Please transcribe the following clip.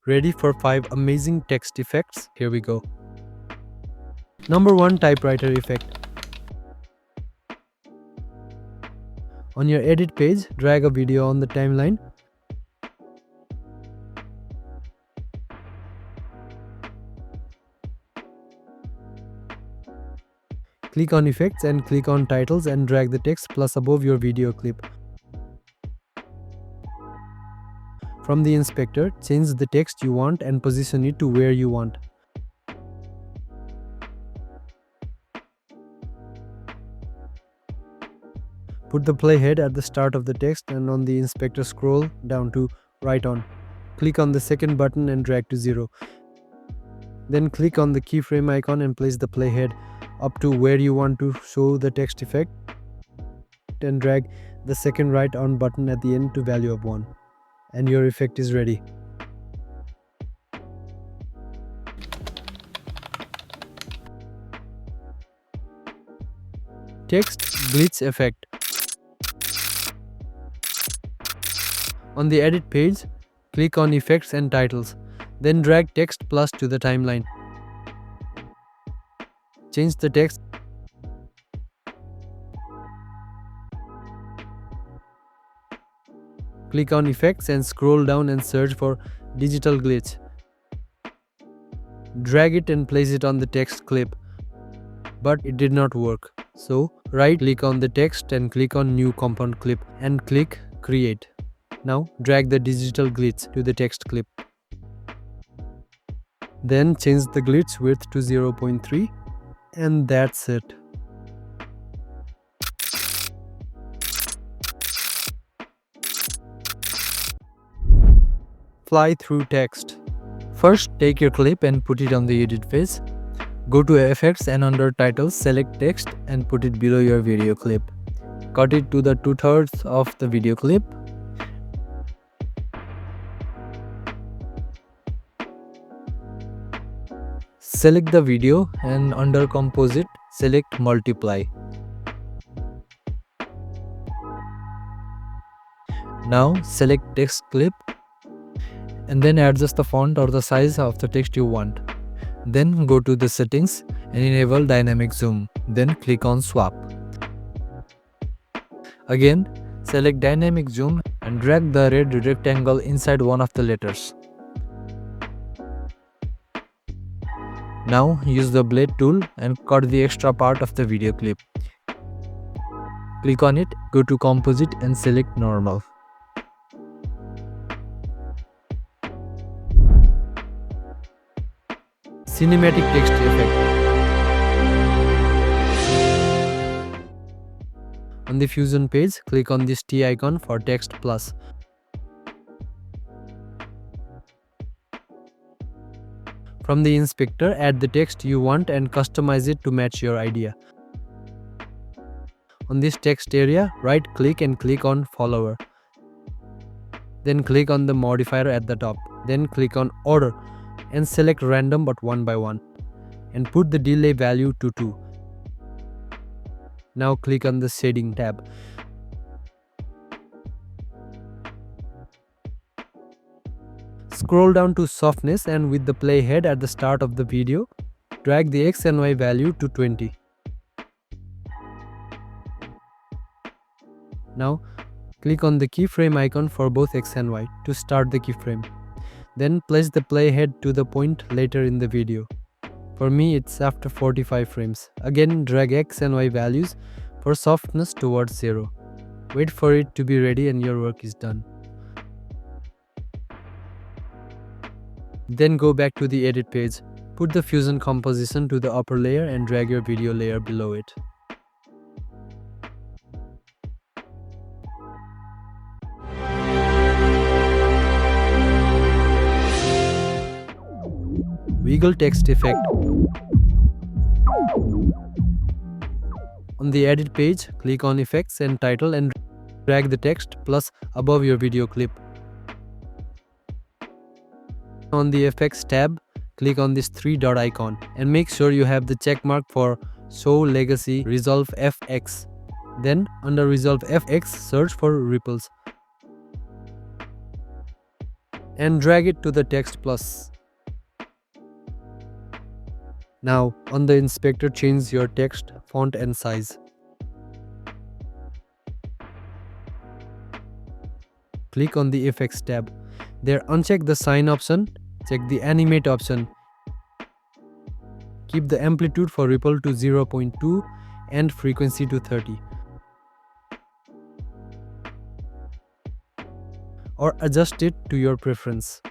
Ready for 5 amazing text effects? Here we go. Number 1, typewriter effect. On your edit page, drag a video on the timeline. Click on effects and click on titles and drag the text plus above your video clip. From the inspector, change the text you want and position it to where you want. Put the playhead at the start of the text and on the inspector scroll down to right on. Click on the second button and drag to 0. Then click on the keyframe icon and place the playhead up to where you want to show the text effect and drag the second right on button at the end to value of 1. And your effect is ready. Text glitch effect. On the edit page, click on effects and titles, then drag text plus to the timeline. Change the text. Click on effects and scroll down and search for digital glitch. Drag it and place it on the text clip, but it did not work. So right click on the text and click on new compound clip and click create. Now drag the digital glitch to the text clip. Then change the glitch width to 0.3 and that's it. Fly through text. First, take your clip and put it on the edit phase. Go to effects and under titles select text and put it below your video clip. Cut it to the 2/3 of the video clip. Select the video and under composite select multiply. Now select text clip and then adjust the font or the size of the text you want. Then go to the settings and enable dynamic zoom. Then click on swap. Again, select dynamic zoom and drag the red rectangle inside one of the letters. Now use the blade tool and cut the extra part of the video clip. Click on it, go to composite and select normal. Cinematic text effect. On the Fusion page, click on this T icon for text plus. From the inspector, add the text you want and customize it to match your idea. On this text area, right click and click on follower. Then click on the modifier at the top. Then click on order and select random but 1 by 1 and put the delay value to 2. Now click on the shading tab. Scroll down to softness and with the playhead at the start of the video, drag the X and Y value to 20. Now click on the keyframe icon for both X and Y to start the keyframe. Then place the playhead to the point later in the video. For me, it's after 45 frames. Again, drag X and Y values for softness towards 0. Wait for it to be ready and your work is done. Then go back to the edit page. Put the Fusion composition to the upper layer and drag your video layer below it. Wiggle text effect. On the edit page, click on effects and title and drag the text plus above your video clip. On the effects tab, click on this 3-dot icon and make sure you have the check mark for show legacy Resolve FX. Then under Resolve FX, search for ripples. and drag it to the text plus. Now, on the inspector, change your text, font and size. Click on the Effects tab. There, uncheck the Sign option, check the Animate option. Keep the amplitude for ripple to 0.2 and frequency to 30. Or adjust it to your preference.